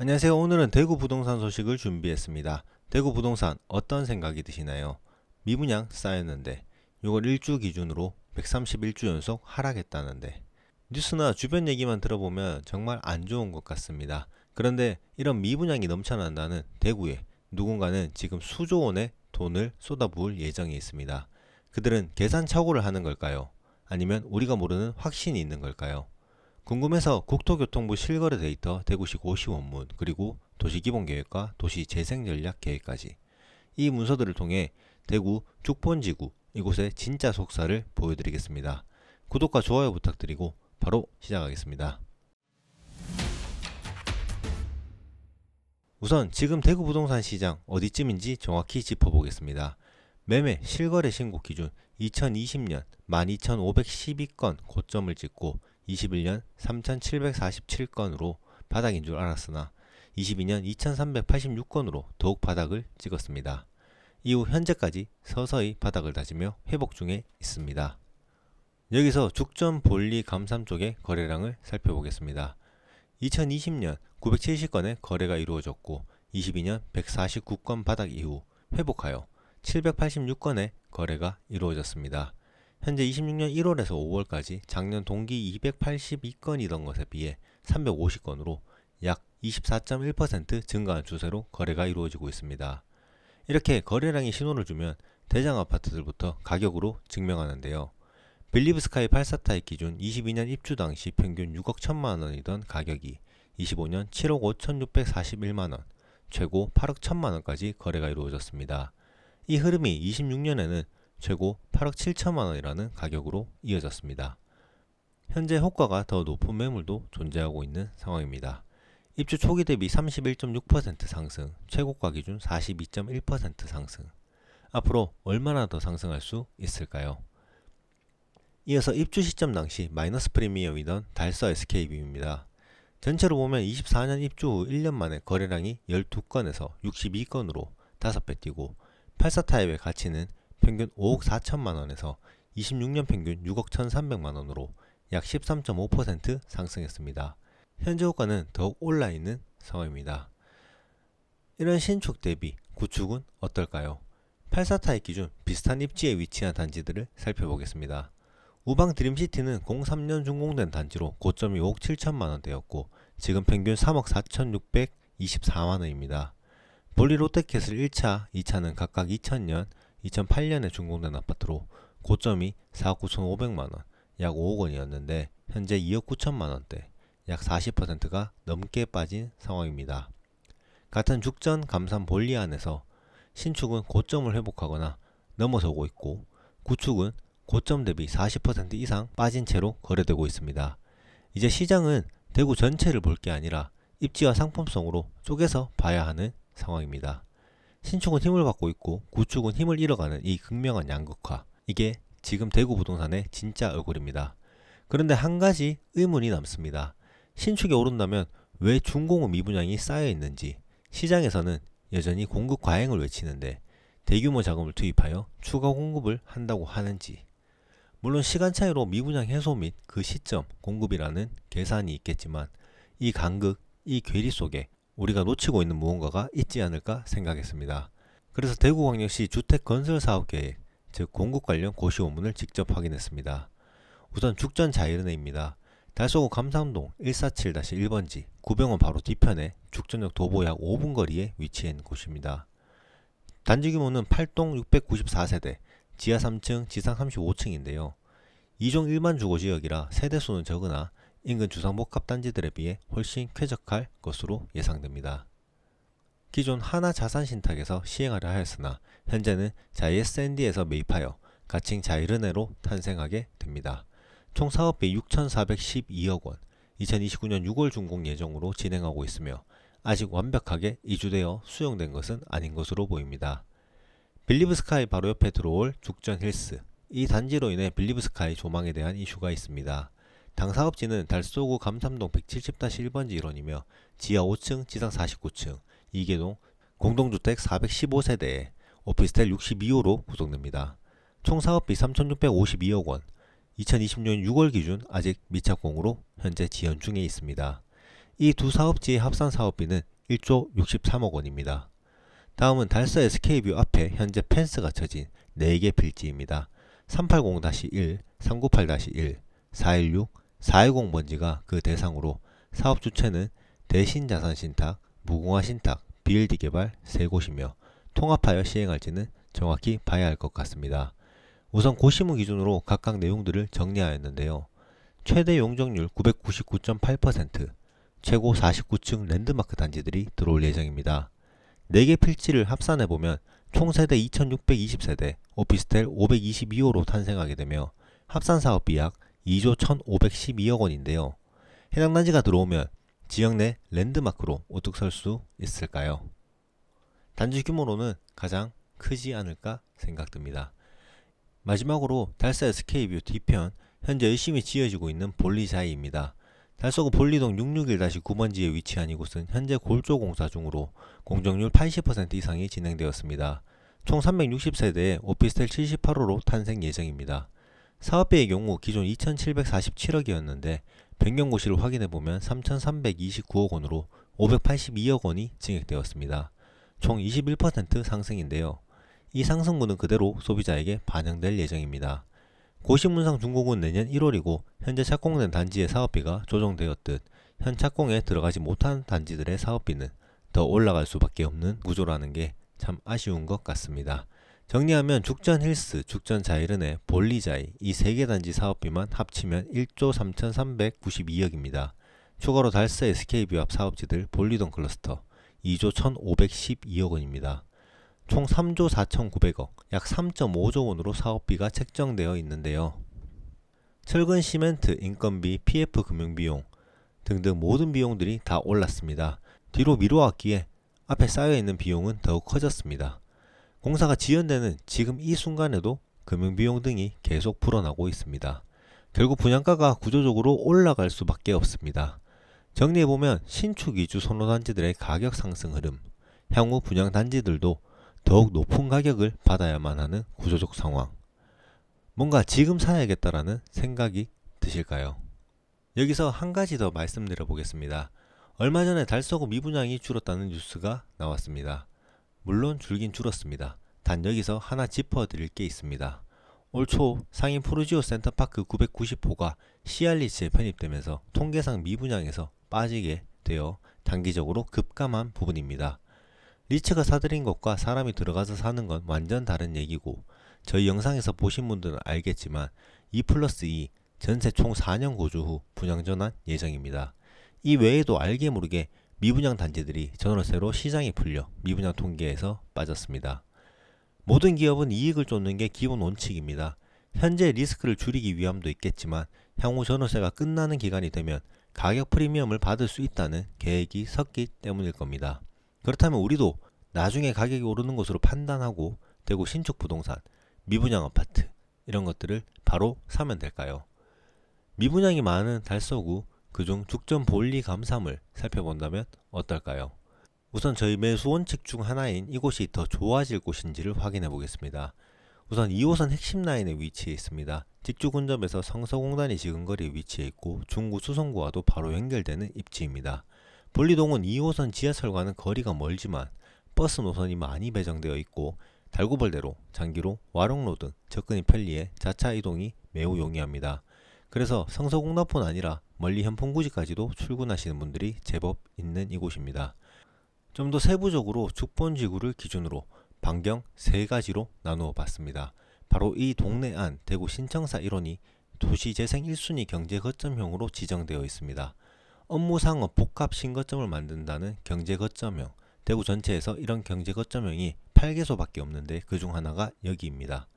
안녕하세요. 오늘은 대구 부동산 소식을 준비했습니다. 대구 부동산 어떤 생각이 드시나요? 미분양 쌓였는데 6월 1주 기준으로 131주 연속 하락했다는데 뉴스나 주변 얘기만 들어보면 정말 안 좋은 것 같습니다. 그런데 이런 미분양이 넘쳐난다는 대구에 누군가는 지금 수조 원의 돈을 쏟아부을 예정이 있습니다. 그들은 계산착오를 하는 걸까요? 아니면 우리가 모르는 확신이 있는 걸까요? 궁금해서 국토교통부 실거래 데이터, 대구시 고시 원문, 그리고 도시기본계획과 도시재생전략계획까지 이 문서들을 통해 대구 죽본지구 이곳의 진짜 속사를 보여드리겠습니다. 구독과 좋아요 부탁드리고 바로 시작하겠습니다. 우선 지금 대구 부동산 시장 어디쯤인지 정확히 짚어보겠습니다. 매매 실거래 신고 기준 2020년 12,512건 고점을 찍고 21년 3,747건으로 바닥인 줄 알았으나 22년 2,386건으로 더욱 바닥을 찍었습니다. 이후 현재까지 서서히 바닥을 다지며 회복 중에 있습니다. 여기서 죽전 볼리 감삼 쪽의 거래량을 살펴보겠습니다. 2020년 970건의 거래가 이루어졌고 22년 149건 바닥 이후 회복하여 786건의 거래가 이루어졌습니다. 현재 26년 1월에서 5월까지 작년 동기 282건이던 것에 비해 350건으로 약 24.1% 증가한 추세로 거래가 이루어지고 있습니다. 이렇게 거래량이 신호를 주면 대장 아파트들부터 가격으로 증명하는데요. 빌리브스카이 84타입 기준 22년 입주 당시 평균 6억 1천만 원이던 가격이 25년 7억 5,641만 원, 최고 8억 1천만 원까지 거래가 이루어졌습니다. 이 흐름이 26년에는 최고 8억 7천만 원이라는 가격으로 이어졌습니다. 현재 호가가 더 높은 매물도 존재하고 있는 상황입니다. 입주 초기 대비 31.6% 상승, 최고가 기준 42.1% 상승. 앞으로 얼마나 더 상승할 수 있을까요? 이어서 입주 시점 당시 마이너스 프리미엄이던 달서 SK빔입니다. 전체로 보면 24년 입주 후 1년 만에 거래량이 12건에서 62건으로 5배 뛰고 84타입의 가치는 평균 5억 4천만 원에서 26년 평균 6억 1,300만 원으로 약 13.5% 상승했습니다. 현재 호가는 더욱 올라 있는 상황입니다. 이런 신축 대비 구축은 어떨까요? 84타입 기준 비슷한 입지에 위치한 단지들을 살펴보겠습니다. 우방 드림시티는 03년 준공된 단지로 고점이 5억 7천만 원대였고 지금 평균 3억 4,624만 원입니다. 볼리 롯데캐슬 1차, 2차는 각각 2000년, 2008년에 준공된 아파트로 고점이 4억 9,500만 원, 약 5억 원이었는데 현재 2억 9천만 원대, 약 40%가 넘게 빠진 상황입니다. 같은 죽전 감산 볼리 안에서 신축은 고점을 회복하거나 넘어서고 있고 구축은 고점 대비 40% 이상 빠진 채로 거래되고 있습니다. 이제 시장은 대구 전체를 볼 게 아니라 입지와 상품성으로 쪼개서 봐야 하는 상황입니다. 신축은 힘을 받고 있고 구축은 힘을 잃어가는 이 극명한 양극화, 이게 지금 대구 부동산의 진짜 얼굴입니다. 그런데 한 가지 의문이 남습니다. 신축이 오른다면 왜 준공후 미분양이 쌓여 있는지, 시장에서는 여전히 공급 과잉을 외치는데 대규모 자금을 투입하여 추가 공급을 한다고 하는지. 물론 시간 차이로 미분양 해소 및 그 시점 공급이라는 계산이 있겠지만 이 간극, 이 괴리 속에 우리가 놓치고 있는 무언가가 있지 않을까 생각했습니다. 그래서 대구광역시 주택건설사업계획, 즉 공급 관련 고시 원문을 직접 확인했습니다. 우선 죽전 자이르네입니다. 달서구 감산동 147-1번지 구병원 바로 뒤편에 죽전역 도보 약 5분 거리에 위치한 곳입니다. 단지 규모는 8동 694세대, 지하 3층, 지상 35층인데요. 2종 1만 주거지역이라 세대수는 적으나 인근 주상복합단지들에 비해 훨씬 쾌적할 것으로 예상됩니다. 기존 하나자산신탁에서 시행하려 하였으나 현재는 자이S&D에서 매입하여 가칭 자이르네로 탄생하게 됩니다. 총 사업비 6,412억 원, 2029년 6월 준공 예정으로 진행하고 있으며 아직 완벽하게 이주되어 수용된 것은 아닌 것으로 보입니다. 빌리브스카이 바로 옆에 들어올 죽전 힐스, 이 단지로 인해 빌리브스카이 조망에 대한 이슈가 있습니다. 당 사업지는 달서구 감삼동 170-1번지 일원이며 지하 5층, 지상 49층, 2개동, 공동주택 415세대에 오피스텔 62호로 구성됩니다. 총 사업비 3,652억 원, 2020년 6월 기준 아직 미착공으로 현재 지연 중에 있습니다. 이 두 사업지의 합산 사업비는 1조 63억 원입니다. 다음은 달서 SK뷰 앞에 현재 펜스가 쳐진 4개 필지입니다. 380-1, 398-1, 416, 410번지가 그 대상으로 사업 주체는 대신자산신탁, 무궁화신탁, BLD 개발 3곳이며 통합하여 시행할지는 정확히 봐야 할 것 같습니다. 우선 고시무 기준으로 각각 내용들을 정리하였는데요. 최대 용적률 999.8%, 최고 49층 랜드마크 단지들이 들어올 예정입니다. 4개 필지를 합산해보면 총 세대 2620세대, 오피스텔 522호로 탄생하게 되며 합산 사업비 약 2조 1512억 원인데요. 해당 단지가 들어오면 지역 내 랜드마크로 우뚝 설 수 있을까요? 단지 규모로는 가장 크지 않을까 생각됩니다. 마지막으로 달서 SK뷰 뒤편 현재 열심히 지어지고 있는 볼리자이입니다. 달서구 볼리동 661-9번지에 위치한 이곳은 현재 골조 공사 중으로 공정률 80% 이상이 진행되었습니다. 총 360세대의 오피스텔 78호로 탄생 예정입니다. 사업비의 경우 기존 2,747억이었는데 변경고시를 확인해보면 3,329억 원으로 582억 원이 증액되었습니다. 총 21% 상승인데요. 이 상승분은 그대로 소비자에게 반영될 예정입니다. 고시문상 준공은 내년 1월이고 현재 착공된 단지의 사업비가 조정되었듯 현 착공에 들어가지 못한 단지들의 사업비는 더 올라갈 수밖에 없는 구조라는 게 참 아쉬운 것 같습니다. 정리하면 죽전힐스, 죽전자이른의 볼리자이 이 3개 단지 사업비만 합치면 1조 3,392억입니다. 추가로 달서 SK뷰 앞 사업지들 볼리동 클러스터 2조 1,512억 원입니다. 총 3조 4,900억, 약 3.5조 원으로 사업비가 책정되어 있는데요. 철근 시멘트, 인건비, PF 금융비용 등등 모든 비용들이 다 올랐습니다. 뒤로 미뤄왔기에 앞에 쌓여있는 비용은 더욱 커졌습니다. 공사가 지연되는 지금 이 순간에도 금융비용 등이 계속 불어나고 있습니다. 결국 분양가가 구조적으로 올라갈 수밖에 없습니다. 정리해보면 신축 위주 선호단지들의 가격 상승 흐름, 향후 분양단지들도 더욱 높은 가격을 받아야만 하는 구조적 상황. 뭔가 지금 사야겠다라는 생각이 드실까요? 여기서 한 가지 더 말씀드려 보겠습니다. 얼마 전에 달서구 미분양이 줄었다는 뉴스가 나왔습니다. 물론 줄긴 줄었습니다. 단 여기서 하나 짚어드릴 게 있습니다. 올 초 상인 푸르지오 센터파크 990호가 CR리츠에 편입되면서 통계상 미분양에서 빠지게 되어 단기적으로 급감한 부분입니다. 리츠가 사들인 것과 사람이 들어가서 사는 건 완전 다른 얘기고 저희 영상에서 보신 분들은 알겠지만 2+2 전세 총 4년 거주 후 분양 전환 예정입니다. 이 외에도 알게 모르게 미분양 단지들이 전월세로 시장이 풀려 미분양 통계에서 빠졌습니다. 모든 기업은 이익을 쫓는 게 기본 원칙입니다. 현재 리스크를 줄이기 위함도 있겠지만 향후 전월세가 끝나는 기간이 되면 가격 프리미엄을 받을 수 있다는 계획이 섰기 때문일 겁니다. 그렇다면 우리도 나중에 가격이 오르는 것으로 판단하고 대구 신축 부동산, 미분양 아파트 이런 것들을 바로 사면 될까요? 미분양이 많은 달서구 그중 죽전 볼리 감삼을 살펴본다면 어떨까요? 우선 저희 매수 원칙 중 하나인 이곳이 더 좋아질 곳인지를 확인해 보겠습니다. 우선 2호선 핵심 라인에 위치해 있습니다. 직주 근접에서 성서공단이 지근거리에 위치해 있고 중구 수성구와도 바로 연결되는 입지입니다. 볼리동은 2호선 지하철과는 거리가 멀지만 버스 노선이 많이 배정되어 있고 달구벌대로, 장기로, 와룡로 등 접근이 편리해 자차 이동이 매우 용이합니다. 그래서 성서공단뿐 아니라 멀리 현풍구지까지도 출근하시는 분들이 제법 있는 이곳입니다. 좀 더 세부적으로 죽본지구를 기준으로 반경 3가지로 나누어 봤습니다. 바로 이 동네 안 대구 신청사 1호니 도시재생 1순위 경제거점형으로 지정되어 있습니다. 업무상업 복합 신거점을 만든다는 경제거점형, 대구 전체에서 이런 경제거점형이 8개소밖에 없는데 그중 하나가 여기입니다.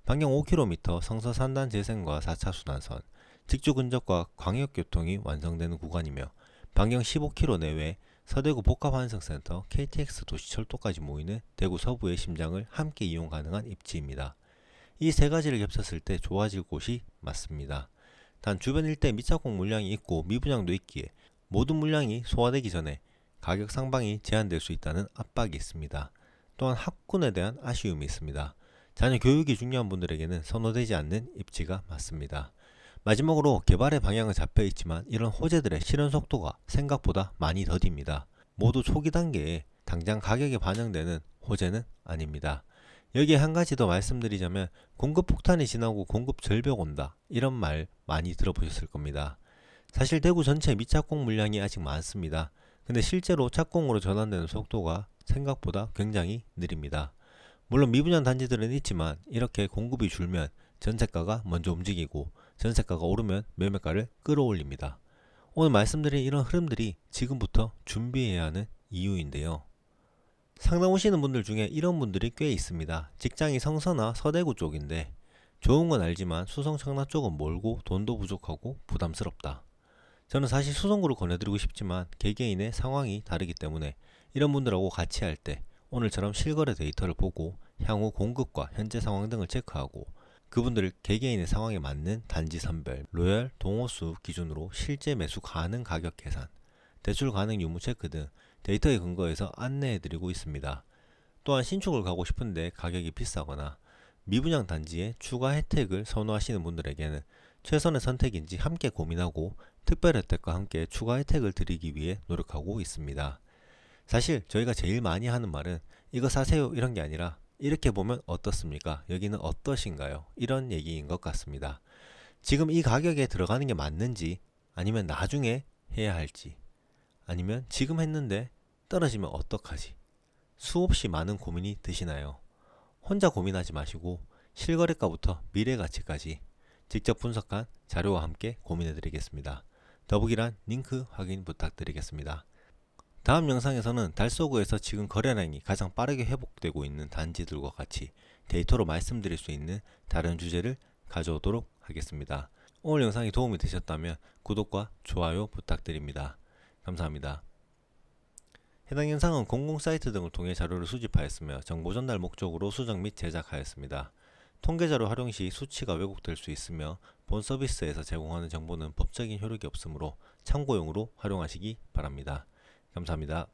반경 5km 성서산단 재생과 4차 순환선, 직주 근접과 광역교통이 완성되는 구간이며 반경 15km 내외 서대구 복합환승센터, KTX 도시철도까지 모이는 대구 서부의 심장을 함께 이용 가능한 입지입니다. 이 세 가지를 겹쳤을 때 좋아질 곳이 맞습니다. 단 주변 일대 미착공 물량이 있고 미분양도 있기에 모든 물량이 소화되기 전에 가격 상방이 제한될 수 있다는 압박이 있습니다. 또한 학군에 대한 아쉬움이 있습니다. 자녀 교육이 중요한 분들에게는 선호되지 않는 입지가 맞습니다. 마지막으로 개발의 방향은 잡혀 있지만 이런 호재들의 실현 속도가 생각보다 많이 더딥니다. 모두 초기 단계에 당장 가격에 반영되는 호재는 아닙니다. 여기에 한 가지 더 말씀드리자면 공급 폭탄이 지나고 공급 절벽 온다 이런 말 많이 들어보셨을 겁니다. 사실 대구 전체 미착공 물량이 아직 많습니다. 근데 실제로 착공으로 전환되는 속도가 생각보다 굉장히 느립니다. 물론 미분양 단지들은 있지만 이렇게 공급이 줄면 전세가가 먼저 움직이고 전세가가 오르면 매매가를 끌어올립니다. 오늘 말씀드린 이런 흐름들이 지금부터 준비해야 하는 이유인데요. 상담 오시는 분들 중에 이런 분들이 꽤 있습니다. 직장이 성서나 서대구 쪽인데 좋은 건 알지만 수성 청라 쪽은 멀고 돈도 부족하고 부담스럽다. 저는 사실 수성구를 권해드리고 싶지만 개개인의 상황이 다르기 때문에 이런 분들하고 같이 할 때 오늘처럼 실거래 데이터를 보고 향후 공급과 현재 상황 등을 체크하고 그분들 개개인의 상황에 맞는 단지 선별, 로열, 동호수 기준으로 실제 매수 가능 가격 계산, 대출 가능 유무 체크 등 데이터에 근거해서 안내해드리고 있습니다. 또한 신축을 가고 싶은데 가격이 비싸거나 미분양 단지에 추가 혜택을 선호하시는 분들에게는 최선의 선택인지 함께 고민하고 특별 혜택과 함께 추가 혜택을 드리기 위해 노력하고 있습니다. 사실 저희가 제일 많이 하는 말은 이거 사세요 이런 게 아니라 이렇게 보면 어떻습니까? 여기는 어떠신가요? 이런 얘기인 것 같습니다. 지금 이 가격에 들어가는 게 맞는지 아니면 나중에 해야 할지 아니면 지금 했는데 떨어지면 어떡하지? 수없이 많은 고민이 드시나요? 혼자 고민하지 마시고 실거래가부터 미래가치까지 직접 분석한 자료와 함께 고민해 드리겠습니다. 더보기란 링크 확인 부탁드리겠습니다. 다음 영상에서는 달서구에서 지금 거래량이 가장 빠르게 회복되고 있는 단지들과 같이 데이터로 말씀드릴 수 있는 다른 주제를 가져오도록 하겠습니다. 오늘 영상이 도움이 되셨다면 구독과 좋아요 부탁드립니다. 감사합니다. 해당 영상은 공공 사이트 등을 통해 자료를 수집하였으며 정보 전달 목적으로 수정 및 제작하였습니다. 통계자료 활용 시 수치가 왜곡될 수 있으며 본 서비스에서 제공하는 정보는 법적인 효력이 없으므로 참고용으로 활용하시기 바랍니다. 감사합니다.